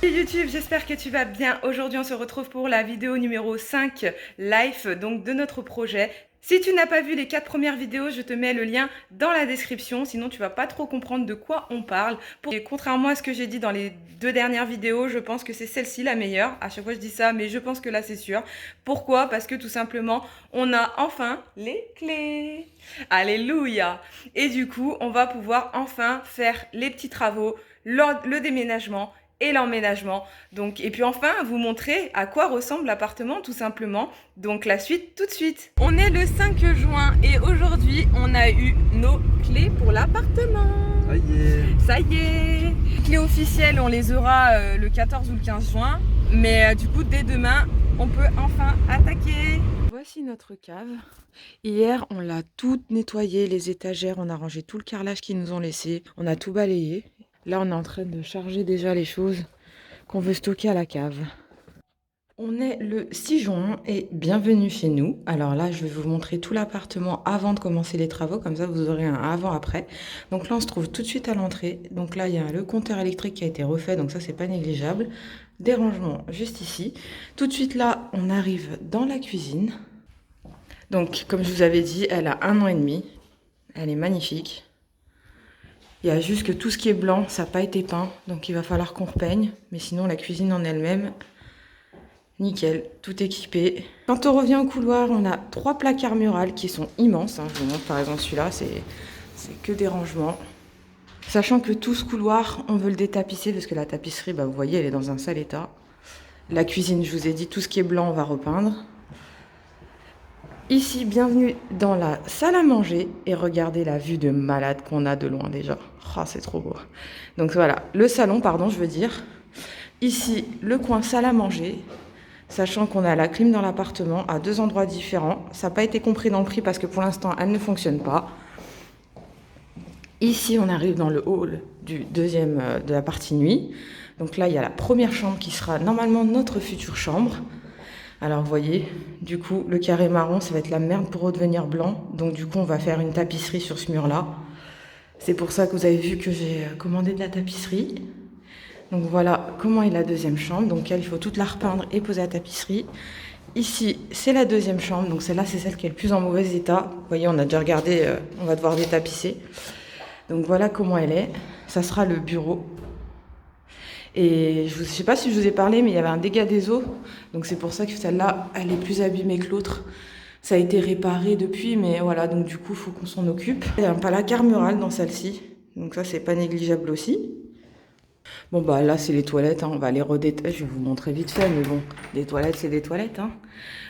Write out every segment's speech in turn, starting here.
Salut YouTube, j'espère que tu vas bien. Aujourd'hui, on se retrouve pour la vidéo numéro 5 live donc de notre projet. Si tu n'as pas vu les 4 premières vidéos, je te mets le lien dans la description, sinon tu vas pas trop comprendre de quoi on parle. Et contrairement à ce que j'ai dit dans les 2 dernières vidéos, je pense que c'est celle-ci la meilleure. À chaque fois je dis ça, mais je pense que là c'est sûr. Pourquoi? Parce que tout simplement, on a enfin les clés. Alléluia! Et du coup, on va pouvoir enfin faire les petits travaux, le déménagement et l'emménagement. Donc, et puis enfin, vous montrer à quoi ressemble l'appartement tout simplement. Donc la suite tout de suite. On est le 5 juin et aujourd'hui, on a eu nos clés pour l'appartement. Ça y est. Ça y est. Les clés officielles, on les aura le 14 ou le 15 juin. Mais du coup, dès demain, on peut enfin attaquer. Voici notre cave. Hier, on l'a toute nettoyée, les étagères, on a rangé tout le carrelage qu'ils nous ont laissé. On a tout balayé. Là, on est en train de charger déjà les choses qu'on veut stocker à la cave. On est le 6 juin et bienvenue chez nous. Alors là, je vais vous montrer tout l'appartement avant de commencer les travaux. Comme ça, vous aurez un avant-après. Donc là, on se trouve tout de suite à l'entrée. Donc là, il y a le compteur électrique qui a été refait. Donc ça, c'est pas négligeable. Des rangements juste ici. Tout de suite là, on arrive dans la cuisine. Donc, comme je vous avais dit, elle a 1 an et demi. Elle est magnifique. Il y a juste que tout ce qui est blanc, ça n'a pas été peint, donc il va falloir qu'on repeigne. Mais sinon, la cuisine en elle-même, nickel, tout équipé. Quand on revient au couloir, on a 3 placards murales qui sont immenses. Je vous montre par exemple celui-là, c'est que des rangements. Sachant que tout ce couloir, on veut le détapisser parce que la tapisserie, vous voyez, elle est dans un sale état. La cuisine, je vous ai dit, tout ce qui est blanc, on va repeindre. Ici, bienvenue dans la salle à manger et regardez la vue de malade qu'on a de loin déjà. Oh, c'est trop beau. Donc voilà, le salon, pardon, je veux dire. Ici, le coin salle à manger, sachant qu'on a la clim dans l'appartement à 2 endroits différents. Ça n'a pas été compris dans le prix parce que pour l'instant, elle ne fonctionne pas. Ici, on arrive dans le hall du deuxième de la partie nuit. Donc là, il y a la première chambre qui sera normalement notre future chambre. Alors vous voyez, du coup, le carré marron, ça va être la merde pour redevenir blanc. Donc du coup, on va faire une tapisserie sur ce mur-là. C'est pour ça que vous avez vu que j'ai commandé de la tapisserie. Donc voilà comment est la deuxième chambre. Donc elle, il faut toute la repeindre et poser la tapisserie. Ici, c'est la deuxième chambre. Donc celle-là, c'est celle qui est le plus en mauvais état. Vous voyez, on a déjà regardé, on va devoir détapisser. Donc voilà comment elle est. Ça sera le bureau. Et je ne sais pas si je vous ai parlé, mais il y avait un dégât des eaux. Donc c'est pour ça que celle-là, elle est plus abîmée que l'autre. Ça a été réparé depuis, mais voilà, donc du coup, il faut qu'on s'en occupe. Il y a un placard mural dans celle-ci. Donc ça, c'est pas négligeable aussi. Bon, là, c'est les toilettes. On va les redétapisser. Je vais vous montrer vite fait, mais bon, les toilettes, c'est des toilettes.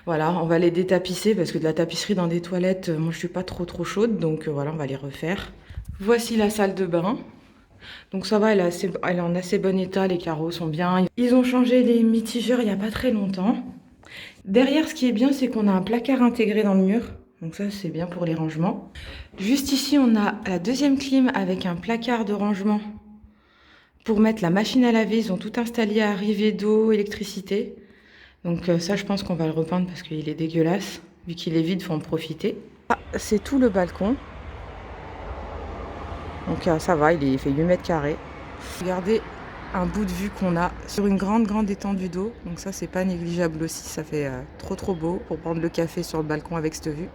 Voilà, on va les détapisser parce que de la tapisserie dans des toilettes, moi, je suis pas trop chaude. Donc voilà, on va les refaire. Voici la salle de bain. Donc ça va, elle est en assez bon état, les carreaux sont bien. Ils ont changé les mitigeurs il n'y a pas très longtemps. Derrière, ce qui est bien, c'est qu'on a un placard intégré dans le mur. Donc ça, c'est bien pour les rangements. Juste ici, on a la deuxième clim avec un placard de rangement pour mettre la machine à laver. Ils ont tout installé à arrivée d'eau, électricité. Donc ça, je pense qu'on va le repeindre parce qu'il est dégueulasse. Vu qu'il est vide, il faut en profiter. Ah, c'est tout le balcon. Donc ça va, il fait 8 mètres carrés. Regardez un bout de vue qu'on a sur une grande étendue d'eau. Donc ça, c'est pas négligeable aussi. Ça fait trop beau pour prendre le café sur le balcon avec cette vue.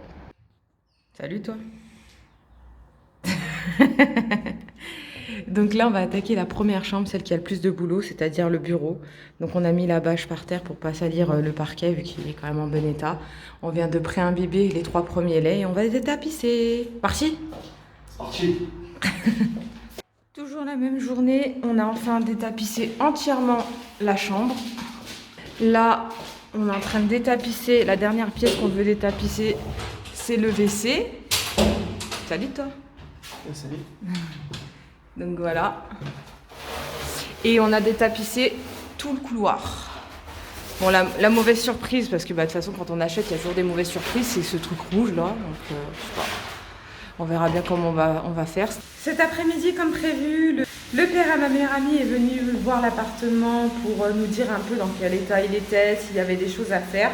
Salut toi. Donc là, on va attaquer la première chambre, celle qui a le plus de boulot, c'est-à-dire le bureau. Donc on a mis la bâche par terre pour pas salir le parquet, vu qu'il est quand même en bon état. On vient de pré-imbiber les 3 premiers laits et on va les tapisser. Parti ? Parti. Toujours la même journée, on a enfin détapissé entièrement la chambre. Là, on est en train de détapisser la dernière pièce qu'on veut détapisser, c'est le WC. Salut toi. Salut. Donc voilà. Et on a détapissé tout le couloir. Bon, la mauvaise surprise, parce que de toute façon, quand on achète, il y a toujours des mauvaises surprises, c'est ce truc rouge là. Donc, je sais pas. On verra bien comment on va faire. Cet après-midi, comme prévu, le père à ma meilleure amie est venu voir l'appartement pour nous dire un peu dans quel état il était, s'il y avait des choses à faire.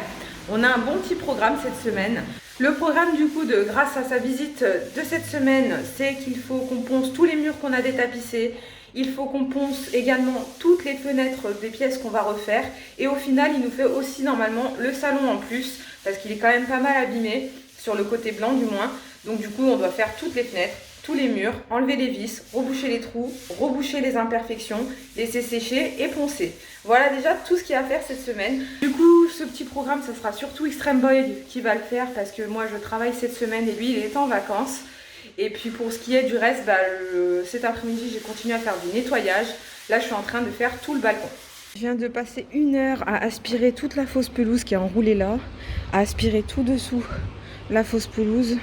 On a un bon petit programme cette semaine. Le programme du coup, grâce à sa visite de cette semaine, c'est qu'il faut qu'on ponce tous les murs qu'on a détapissés. Il faut qu'on ponce également toutes les fenêtres des pièces qu'on va refaire. Et au final, il nous fait aussi normalement le salon en plus, parce qu'il est quand même pas mal abîmé, sur le côté blanc du moins. Donc du coup, on doit faire toutes les fenêtres, tous les murs, enlever les vis, reboucher les trous, reboucher les imperfections, laisser sécher et poncer. Voilà déjà tout ce qu'il y a à faire cette semaine. Du coup, ce petit programme, ça sera surtout Extreme Boy qui va le faire parce que moi, je travaille cette semaine et lui, il est en vacances. Et puis pour ce qui est du reste, cet après-midi, j'ai continué à faire du nettoyage. Là, je suis en train de faire tout le balcon. Je viens de passer 1 heure à aspirer toute la fausse pelouse qui est enroulée là, à aspirer tout dessous la fausse pelouse.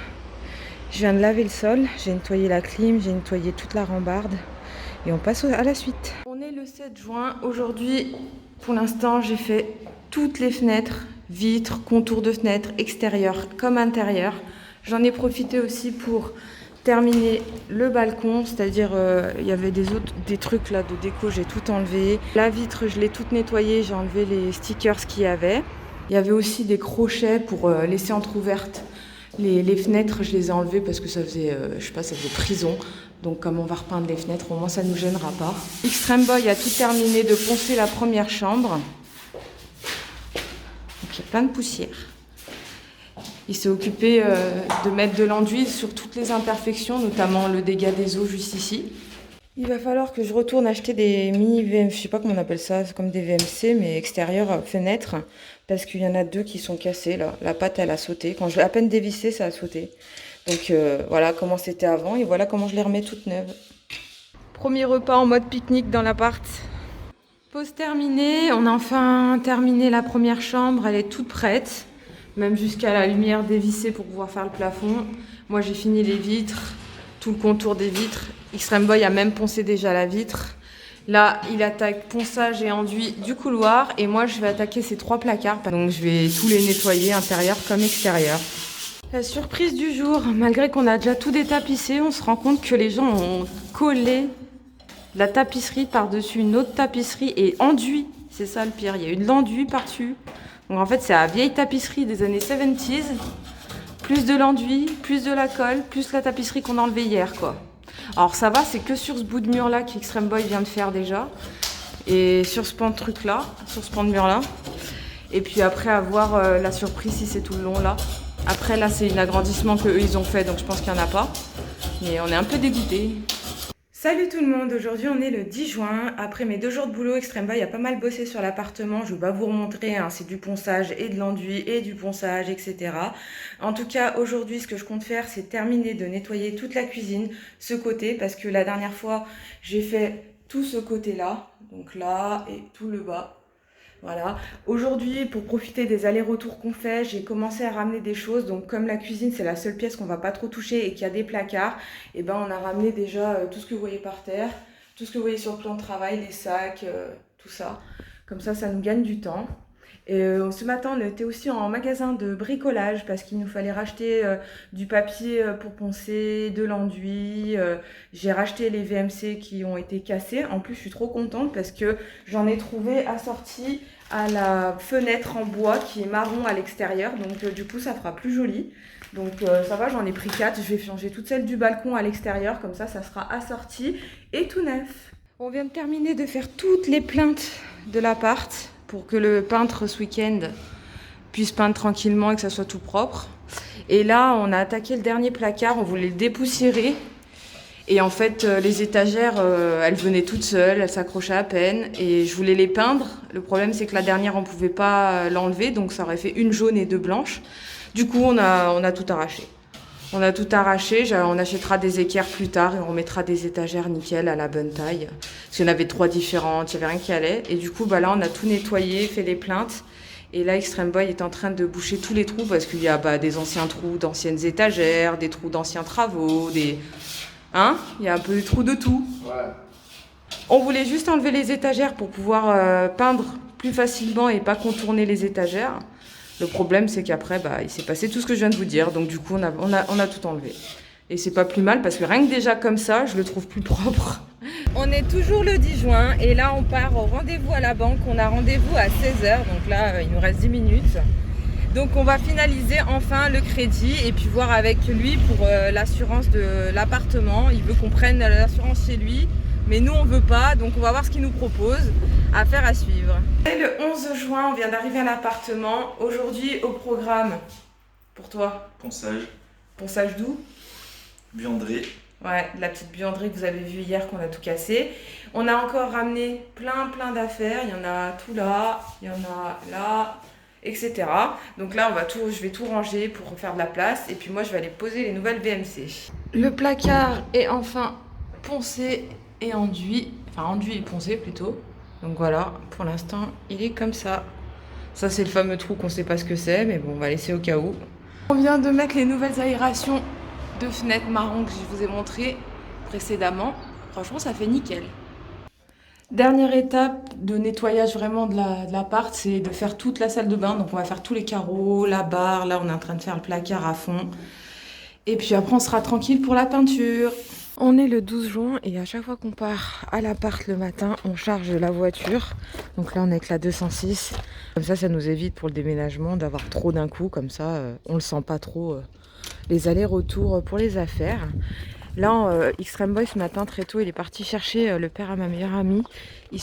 Je viens de laver le sol, j'ai nettoyé la clim, j'ai nettoyé toute la rambarde et on passe à la suite. On est le 7 juin. Aujourd'hui, pour l'instant, j'ai fait toutes les fenêtres, vitres, contours de fenêtres, extérieurs comme intérieurs. J'en ai profité aussi pour terminer le balcon, c'est-à-dire il y avait des trucs là de déco, j'ai tout enlevé. La vitre, je l'ai toute nettoyée, j'ai enlevé les stickers qu'il y avait. Il y avait aussi des crochets pour laisser entrouverte. Les fenêtres, je les ai enlevées parce que ça faisait, je sais pas, ça faisait prison. Donc comme on va repeindre les fenêtres, au moins ça nous gênera pas. Extreme Boy a tout terminé de poncer la première chambre. Donc il y a plein de poussière. Il s'est occupé de mettre de l'enduit sur toutes les imperfections, notamment le dégât des eaux juste ici. Il va falloir que je retourne acheter des mini VMC, je sais pas comment on appelle ça, c'est comme des VMC mais extérieurs fenêtres, parce qu'il y en a 2 qui sont cassés là. La pâte elle a sauté, quand je l'ai à peine dévissé ça a sauté. Donc voilà comment c'était avant et voilà comment je les remets toutes neuves. Premier repas en mode pique-nique dans l'appart. Pause terminée, on a enfin terminé la première chambre, elle est toute prête, même jusqu'à la lumière dévissée pour pouvoir faire le plafond. Moi j'ai fini les vitres, tout le contour des vitres. Extreme Boy a même poncé déjà la vitre. Là, il attaque ponçage et enduit du couloir. Et moi, je vais attaquer ces 3 placards. Donc, je vais tous les nettoyer, intérieur comme extérieur. La surprise du jour, malgré qu'on a déjà tout détapissé, on se rend compte que les gens ont collé la tapisserie par-dessus une autre tapisserie et enduit. C'est ça le pire, il y a eu de l'enduit par-dessus. Donc, en fait, c'est la vieille tapisserie des années 70s. Plus de l'enduit, plus de la colle, plus la tapisserie qu'on a enlevée hier, quoi. Alors ça va, c'est que sur ce bout de mur là qu'Extreme Boy vient de faire déjà. Et sur ce pan de truc là, sur ce pan de mur là. Et puis après avoir la surprise si c'est tout le long là. Après là c'est un agrandissement qu'eux ils ont fait donc je pense qu'il n'y en a pas. Mais on est un peu dégoûtés. Salut tout le monde, aujourd'hui on est le 10 juin. Après mes 2 jours de boulot, Extreme Boy a pas mal bossé sur l'appartement. Je vais pas vous remontrer, hein, c'est du ponçage et de l'enduit et du ponçage, etc. En tout cas, aujourd'hui, ce que je compte faire, c'est terminer de nettoyer toute la cuisine, ce côté, parce que la dernière fois, j'ai fait tout ce côté-là, donc là et tout le bas. Voilà. Aujourd'hui, pour profiter des allers-retours qu'on fait, j'ai commencé à ramener des choses. Donc, comme la cuisine, c'est la seule pièce qu'on va pas trop toucher et qu'il y a des placards, et ben on a ramené déjà tout ce que vous voyez par terre, tout ce que vous voyez sur le plan de travail, les sacs, tout ça. Comme ça nous gagne du temps. Et ce matin, on était aussi en magasin de bricolage parce qu'il nous fallait racheter du papier pour poncer, de l'enduit. J'ai racheté les VMC qui ont été cassés. En plus, je suis trop contente parce que j'en ai trouvé assorti à la fenêtre en bois qui est marron à l'extérieur. Donc du coup, ça fera plus joli. Donc ça va, j'en ai pris 4. Je vais changer toutes celles du balcon à l'extérieur. Comme ça sera assorti et tout neuf. On vient de terminer de faire toutes les plaintes de l'appart pour que le peintre ce week-end puisse peindre tranquillement et que ça soit tout propre. Et là, on a attaqué le dernier placard, on voulait le dépoussiérer. Et en fait, les étagères, elles venaient toutes seules, elles s'accrochaient à peine. Et je voulais les peindre. Le problème, c'est que la dernière, on ne pouvait pas l'enlever, donc ça aurait fait une jaune et 2 blanches. Du coup, on a tout arraché. On a tout arraché, on achètera des équerres plus tard et on mettra des étagères nickel à la bonne taille. Parce qu'il y en avait 3 différentes, il n'y avait rien qui allait. Et du coup, là, on a tout nettoyé, fait les plaintes. Et là, Extreme Boy est en train de boucher tous les trous parce qu'il y a des anciens trous d'anciennes étagères, des trous d'anciens travaux, Hein? Il y a un peu des trous de tout. Ouais. On voulait juste enlever les étagères pour pouvoir peindre plus facilement et pas contourner les étagères. Le problème, c'est qu'après, il s'est passé tout ce que je viens de vous dire. Donc, du coup, on a tout enlevé. Et c'est pas plus mal parce que rien que déjà comme ça, je le trouve plus propre. On est toujours le 10 juin et là, on part au rendez-vous à la banque. On a rendez-vous à 16h. Donc là, il nous reste 10 minutes. Donc, on va finaliser enfin le crédit et puis voir avec lui pour l'assurance de l'appartement. Il veut qu'on prenne l'assurance chez lui Mais nous on veut pas, donc on va voir ce qu'ils nous proposent. Affaire à suivre. C'est le 11 juin, on vient d'arriver à l'appartement. Aujourd'hui au programme, pour toi, Ponçage. ponçage d'où? Buanderie. Ouais, de la petite buanderie que vous avez vue hier qu'on a tout cassé. On a encore ramené plein d'affaires. Il y en a tout là, il y en a là, etc. Donc là, je vais tout ranger pour faire de la place. Et puis moi, je vais aller poser les nouvelles VMC. Le placard est enfin poncé et enduit. Enfin, enduit et poncé plutôt. Donc voilà, pour l'instant, il est comme ça. Ça, c'est le fameux trou qu'on ne sait pas ce que c'est, mais bon, on va laisser au cas où. On vient de mettre les nouvelles aérations de fenêtres marron que je vous ai montré précédemment. Franchement, ça fait nickel. Dernière étape de nettoyage vraiment de l'appart, c'est de faire toute la salle de bain. Donc on va faire tous les carreaux, la barre. Là, on est en train de faire le placard à fond. Et puis après, on sera tranquille pour la peinture. On est le 12 juin et à chaque fois qu'on part à l'appart le matin, on charge la voiture. Donc là, on est avec la 206. Comme ça nous évite pour le déménagement d'avoir trop d'un coup. Comme ça, on le sent pas trop les allers-retours pour les affaires. Là, Extreme Boy ce matin très tôt, il est parti chercher le père à ma meilleure amie. Il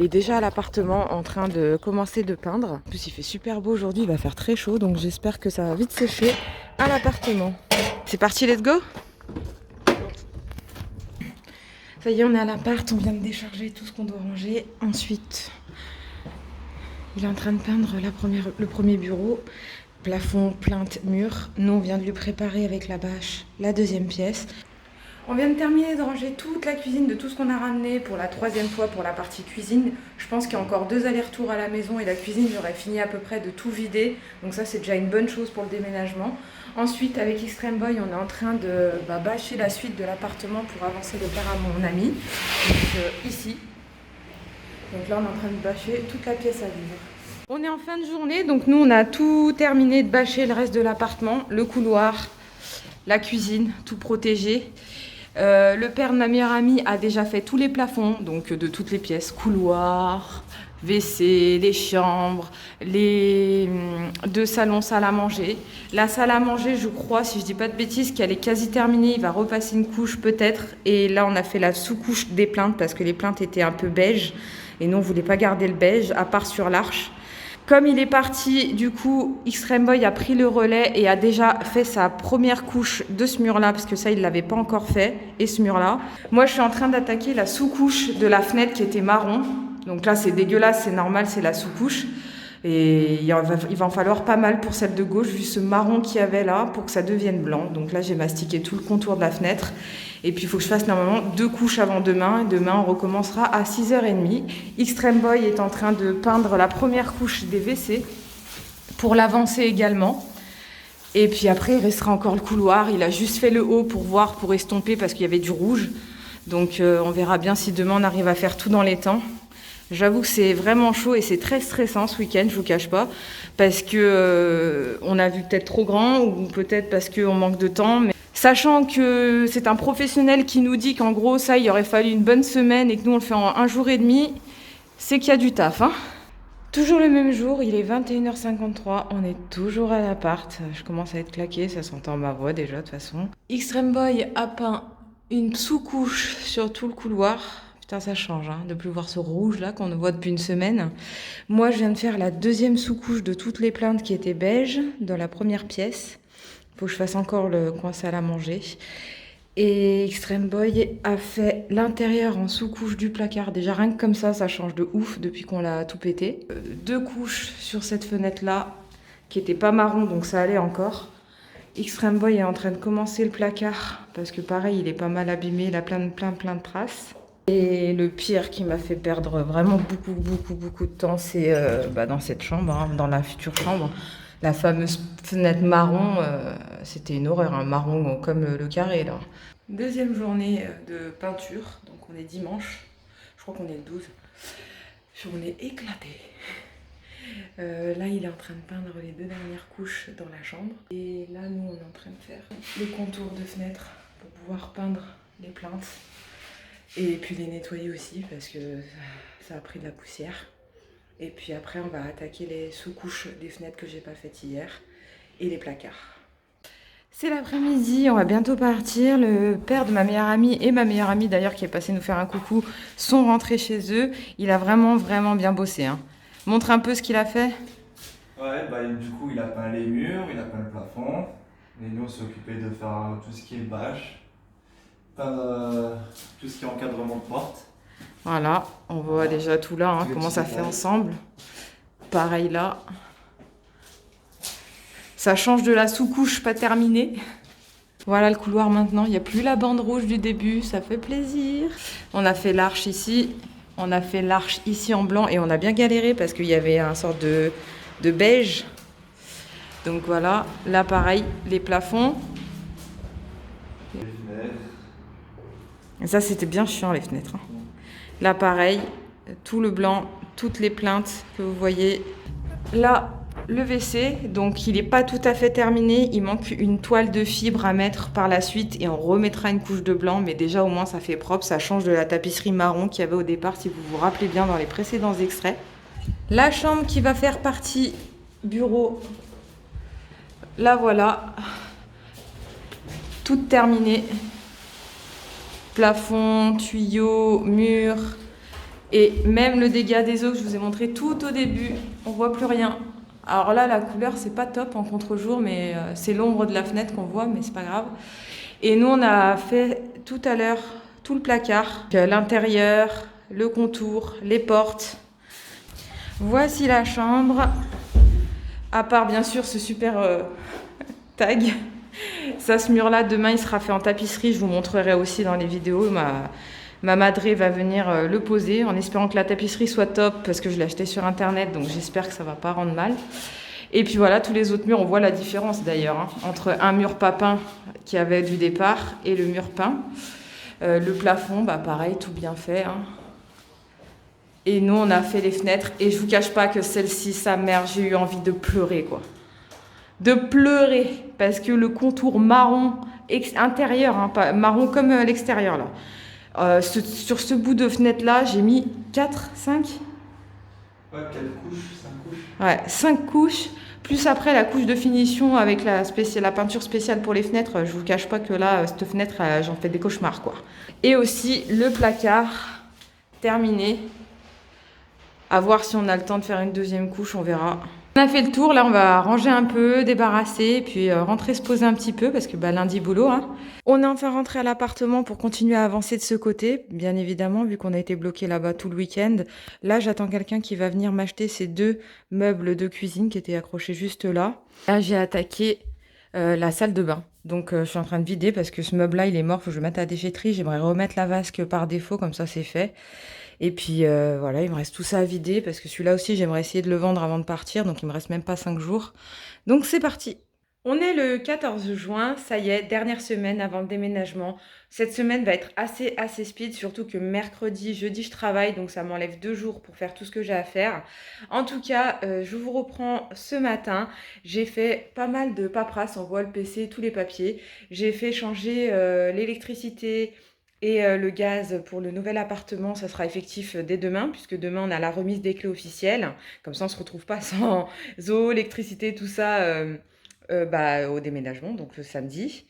est déjà à l'appartement en train de commencer de peindre. En plus, il fait super beau aujourd'hui, il va faire très chaud, donc j'espère que ça va vite sécher à l'appartement. C'est parti, let's go! Ça y est, on est à l'appart, on vient de décharger tout ce qu'on doit ranger. Ensuite, il est en train de peindre le premier bureau. Plafond, plainte, mur. Nous, on vient de lui préparer avec la bâche la deuxième pièce. On vient de terminer de ranger toute la cuisine de tout ce qu'on a ramené pour la troisième fois pour la partie cuisine. Je pense qu'il y a encore 2 allers-retours à la maison et la cuisine, j'aurais fini à peu près de tout vider. Donc ça, c'est déjà une bonne chose pour le déménagement. Ensuite, avec Extreme Boy, on est en train de bâcher la suite de l'appartement pour avancer le père à mon ami. Donc ici. Donc là, on est en train de bâcher toute la pièce à vivre. On est en fin de journée, donc nous on a tout terminé de bâcher le reste de l'appartement, le couloir, la cuisine, tout protégé. Le père de ma meilleure amie a déjà fait tous les plafonds, donc de toutes les pièces, couloir, WC, les chambres, les 2 salons, salle à manger. La salle à manger, je crois, si je dis pas de bêtises, qu'elle est quasi terminée, il va repasser une couche peut-être. Et là on a fait la sous-couche des plaintes parce que les plaintes étaient un peu beige et nous on voulait pas garder le beige, à part sur l'arche. Comme il est parti, du coup, Extreme Boy a pris le relais et a déjà fait sa première couche de ce mur-là, parce que ça, il ne l'avait pas encore fait, et ce mur-là. Moi, je suis en train d'attaquer la sous-couche de la fenêtre qui était marron. Donc là, c'est dégueulasse, c'est normal, c'est la sous-couche. Et il va en falloir pas mal pour celle de gauche, vu ce marron qu'il y avait là, pour que ça devienne blanc. Donc là, j'ai mastiqué tout le contour de la fenêtre. Et puis, il faut que je fasse normalement 2 couches avant demain. Demain, on recommencera à 6h30. Extreme Boy est en train de peindre la première couche des WC pour l'avancer également. Et puis après, il restera encore le couloir. Il a juste fait le haut pour voir, pour estomper, parce qu'il y avait du rouge. Donc, on verra bien si demain, on arrive à faire tout dans les temps. J'avoue que c'est vraiment chaud et c'est très stressant ce week-end, je vous cache pas, parce que on a vu peut-être trop grand ou peut-être parce qu'on manque de temps. Mais sachant que c'est un professionnel qui nous dit qu'en gros, ça, il aurait fallu une bonne semaine et que nous, on le fait en 1 jour et demi, c'est qu'il y a du taf, hein. Toujours le même jour, il est 21h53, on est toujours à l'appart. Je commence à être claquée, ça s'entend ma voix déjà de toute façon. Extreme Boy a peint une sous-couche sur tout le couloir. Putain, ça change, hein, de plus voir ce rouge là qu'on voit depuis une semaine. Moi, je viens de faire la deuxième sous-couche de toutes les plaintes qui étaient beige dans la première pièce. Faut que je fasse encore le coin salle à manger. Et Extreme Boy a fait l'intérieur en sous-couche du placard. Déjà, rien que comme ça change de ouf depuis qu'on l'a tout pété. 2 couches sur cette fenêtre-là, qui était pas marron, donc ça allait encore. Extreme Boy est en train de commencer le placard, parce que pareil, il est pas mal abîmé, il a plein de traces. Et le pire qui m'a fait perdre vraiment beaucoup de temps, c'est dans cette chambre, hein, dans la future chambre. La fameuse fenêtre marron, c'était une horreur, un marron comme le carré là. Deuxième journée de peinture, donc on est dimanche, je crois qu'on est le 12. Journée éclatée. Là, il est en train de peindre les 2 dernières couches dans la chambre. Et là, nous, on est en train de faire les contours de fenêtres pour pouvoir peindre les plaintes. Et puis les nettoyer aussi parce que ça a pris de la poussière. Et puis après, on va attaquer les sous-couches des fenêtres que j'ai pas faites hier et les placards. C'est l'après-midi, on va bientôt partir. Le père de ma meilleure amie et ma meilleure amie d'ailleurs qui est passée nous faire un coucou sont rentrés chez eux. Il a vraiment bien bossé. Hein. Montre un peu ce qu'il a fait. Ouais, bah du coup il a peint les murs, il a peint le plafond. Et nous on s'est occupé de faire tout ce qui est bâche, tout ce qui est encadrement de porte. Voilà, on voit déjà tout là, hein, comment ça fait ensemble. Pareil là. Ça change de la sous-couche pas terminée. Voilà le couloir maintenant, il n'y a plus la bande rouge du début, ça fait plaisir. On a fait l'arche ici, on a fait l'arche ici en blanc et on a bien galéré parce qu'il y avait un sorte de beige. Donc voilà, là pareil, les plafonds. Les fenêtres. Et ça c'était bien chiant les fenêtres. Hein. Là pareil, tout le blanc, toutes les plaintes que vous voyez. Là, le WC, donc il n'est pas tout à fait terminé, il manque une toile de fibre à mettre par la suite et on remettra une couche de blanc, mais déjà au moins ça fait propre, ça change de la tapisserie marron qu'il y avait au départ si vous vous rappelez bien dans les précédents extraits. La chambre qui va faire partie bureau, là voilà, toute terminée, plafond, tuyaux, murs et même le dégât des eaux que je vous ai montré tout au début, on voit plus rien. Alors là, la couleur, c'est pas top en contre-jour, mais c'est l'ombre de la fenêtre qu'on voit, mais c'est pas grave. Et nous, on a fait tout à l'heure tout le placard, l'intérieur, le contour, les portes. Voici la chambre, à part bien sûr ce super tag. Ça, ce mur-là, demain, il sera fait en tapisserie, je vous montrerai aussi dans les vidéos. Ma madré va venir le poser en espérant que la tapisserie soit top parce que je l'ai acheté sur internet, donc j'espère que ça va pas rendre mal. Et puis voilà, tous les autres murs, on voit la différence d'ailleurs hein, entre un mur pas peint qui avait du départ et le mur peint. Le plafond, bah pareil, tout bien fait. Hein. Et nous, on a fait les fenêtres et je vous cache pas que celle-ci, sa mère, j'ai eu envie de pleurer quoi. De pleurer parce que le contour marron intérieur, hein, pas marron comme l'extérieur là. Sur ce bout de fenêtre là, j'ai mis 4, 5 Ouais, 4 couches, 5 couches. Ouais, 5 couches, plus après la couche de finition avec la peinture spéciale pour les fenêtres. Je vous cache pas que là, cette fenêtre, j'en fais des cauchemars quoi. Et aussi le placard terminé. À voir si on a le temps de faire une deuxième couche, on verra. On a fait le tour, là on va ranger un peu, débarrasser, puis rentrer se poser un petit peu parce que lundi boulot. Hein. On est enfin rentré à l'appartement pour continuer à avancer de ce côté, bien évidemment, vu qu'on a été bloqué là-bas tout le week-end. Là j'attends quelqu'un qui va venir m'acheter ces 2 meubles de cuisine qui étaient accrochés juste là. Là j'ai attaqué la salle de bain. Donc je suis en train de vider parce que ce meuble-là il est mort, faut que je le mette à la déchetterie. J'aimerais remettre la vasque par défaut, comme ça c'est fait. Et puis voilà, il me reste tout ça à vider parce que celui-là aussi, j'aimerais essayer de le vendre avant de partir. Donc il me reste même pas 5 jours. Donc c'est parti. On est le 14 juin, ça y est, dernière semaine avant le déménagement. Cette semaine va être assez speed, surtout que mercredi, jeudi, je travaille. Donc ça m'enlève 2 jours pour faire tout ce que j'ai à faire. En tout cas, je vous reprends ce matin. J'ai fait pas mal de paperasse, on voit le PC, tous les papiers. J'ai fait changer l'électricité, et le gaz pour le nouvel appartement, ça sera effectif dès demain, puisque demain, on a la remise des clés officielles. Comme ça, on ne se retrouve pas sans eau, électricité, tout ça au déménagement, donc le samedi.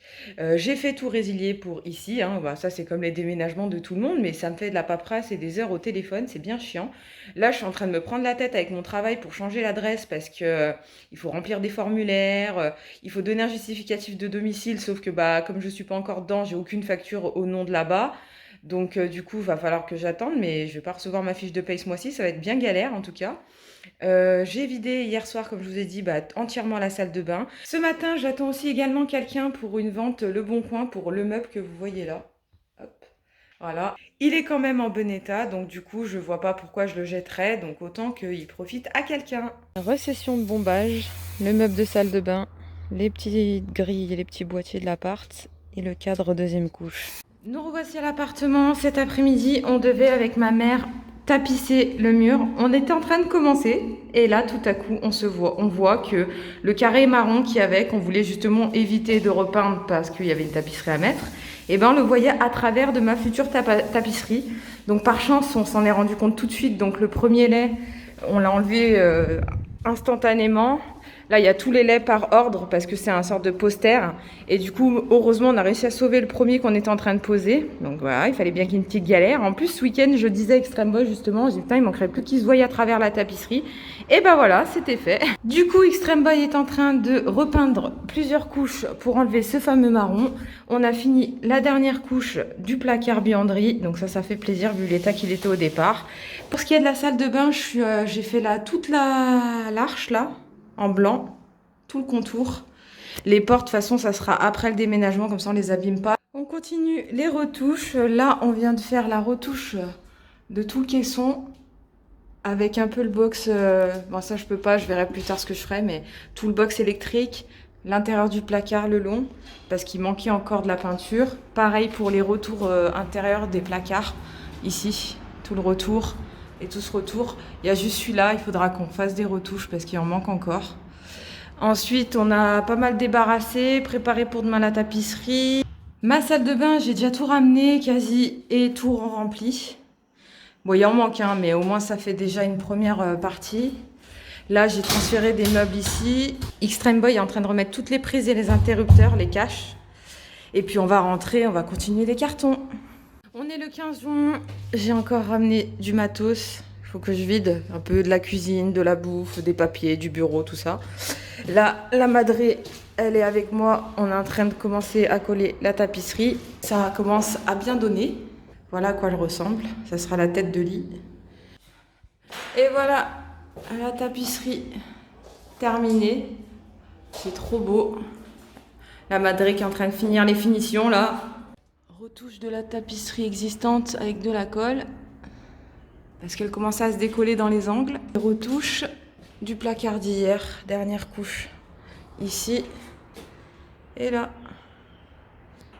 J'ai fait tout résilier pour ici. Hein. Ça, c'est comme les déménagements de tout le monde, mais ça me fait de la paperasse et des heures au téléphone. C'est bien chiant. Là, je suis en train de me prendre la tête avec mon travail pour changer l'adresse parce que il faut remplir des formulaires, il faut donner un justificatif de domicile, sauf que comme je ne suis pas encore dedans, j'ai aucune facture au nom de là-bas. Donc du coup, il va falloir que j'attende, mais je ne vais pas recevoir ma fiche de paye ce mois-ci. Ça va être bien galère en tout cas. J'ai vidé hier soir, comme je vous ai dit, entièrement la salle de bain. Ce matin, j'attends aussi également quelqu'un pour une vente Le Bon Coin pour le meuble que vous voyez là. Hop. Voilà. Il est quand même en bon état, donc du coup, je vois pas pourquoi je le jetterais, donc autant qu'il profite à quelqu'un. Récession de bombage, le meuble de salle de bain, les petites grilles et les petits boîtiers de l'appart et le cadre deuxième couche. Nous revoici à l'appartement. Cet après-midi, on devait avec ma mère tapisser le mur. On était en train de commencer et là tout à coup on voit que le carré marron qu'il y avait, qu'on voulait justement éviter de repeindre parce qu'il y avait une tapisserie à mettre, et on le voyait à travers de ma future tapisserie. Donc par chance on s'en est rendu compte tout de suite. Donc le premier lait on l'a enlevé instantanément. Là, il y a tous les laits par ordre parce que c'est un sorte de poster. Et du coup, heureusement, on a réussi à sauver le premier qu'on était en train de poser. Donc voilà, il fallait bien qu'il y ait une petite galère. En plus, ce week-end, je disais à Extreme Boy, justement, j'ai dit, putain, il manquerait plus qu'ils se voient à travers la tapisserie. Et ben voilà, c'était fait. Du coup, Extreme Boy est en train de repeindre plusieurs couches pour enlever ce fameux marron. On a fini la dernière couche du placard buanderie. Donc ça fait plaisir vu l'état qu'il était au départ. Pour ce qui est de la salle de bain, j'ai fait toute l'arche là, en blanc, tout le contour. Les portes, de toute façon, ça sera après le déménagement, comme ça on les abîme pas. On continue les retouches. Là, on vient de faire la retouche de tout le caisson avec un peu le box. Bon, ça je peux pas, je verrai plus tard ce que je ferai, mais tout le box électrique, l'intérieur du placard, le long, parce qu'il manquait encore de la peinture. Pareil pour les retours intérieurs des placards, ici, tout le retour. Et tout ce retour, il y a juste celui-là, il faudra qu'on fasse des retouches parce qu'il en manque encore. Ensuite, on a pas mal débarrassé, préparé pour demain la tapisserie. Ma salle de bain, j'ai déjà tout ramené quasi et tout rempli. Bon, il en manque un, mais au moins ça fait déjà une première partie. Là, j'ai transféré des meubles ici. Extreme Boy est en train de remettre toutes les prises et les interrupteurs, les caches. Et puis on va rentrer, on va continuer les cartons. On est le 15 juin, j'ai encore ramené du matos. Il faut que je vide un peu de la cuisine, de la bouffe, des papiers, du bureau, tout ça. Là, la madré, elle est avec moi. On est en train de commencer à coller la tapisserie. Ça commence à bien donner. Voilà à quoi elle ressemble. Ça sera la tête de lit. Et voilà, la tapisserie terminée. C'est trop beau. La madré qui est en train de finir les finitions là. Retouche de la tapisserie existante avec de la colle parce qu'elle commence à se décoller dans les angles. Retouche du placard d'hier, dernière couche ici et là.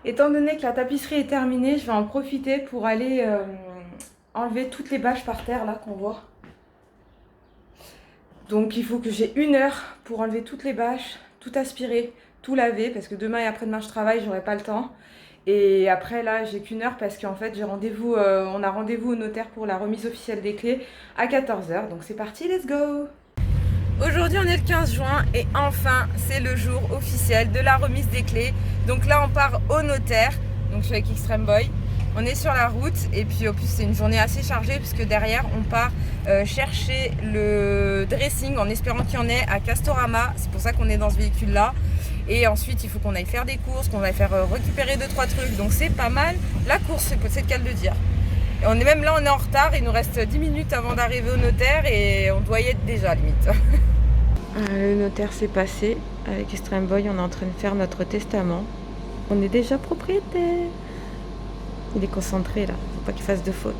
Étant donné que la tapisserie est terminée, je vais en profiter pour aller enlever toutes les bâches par terre là qu'on voit. Donc il faut que j'ai 1 heure pour enlever toutes les bâches, tout aspirer, tout laver parce que demain et après-demain je travaille, j'aurai pas le temps. Et après là j'ai qu'1 heure parce qu'en fait j'ai rendez-vous, on a rendez-vous au notaire pour la remise officielle des clés à 14 h. Donc c'est parti, let's go! Aujourd'hui on est le 15 juin et enfin c'est le jour officiel de la remise des clés. Donc là on part au notaire, donc je suis avec Extreme Boy. On est sur la route et puis au plus c'est une journée assez chargée puisque derrière on part chercher le dressing en espérant qu'il y en ait à Castorama. C'est pour ça qu'on est dans ce véhicule là. Et ensuite il faut qu'on aille faire des courses, qu'on aille faire récupérer 2-3 trucs. Donc c'est pas mal la course, c'est le cas de le dire. Et on est même là, on est en retard, il nous reste 10 minutes avant d'arriver au notaire et on doit y être déjà limite. Le notaire s'est passé, avec Extreme Boy on est en train de faire notre testament. On est déjà propriétaire. Il est concentré là, faut pas qu'il fasse de faute.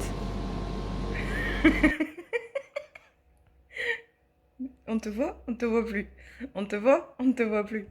On te voit plus. On te voit plus.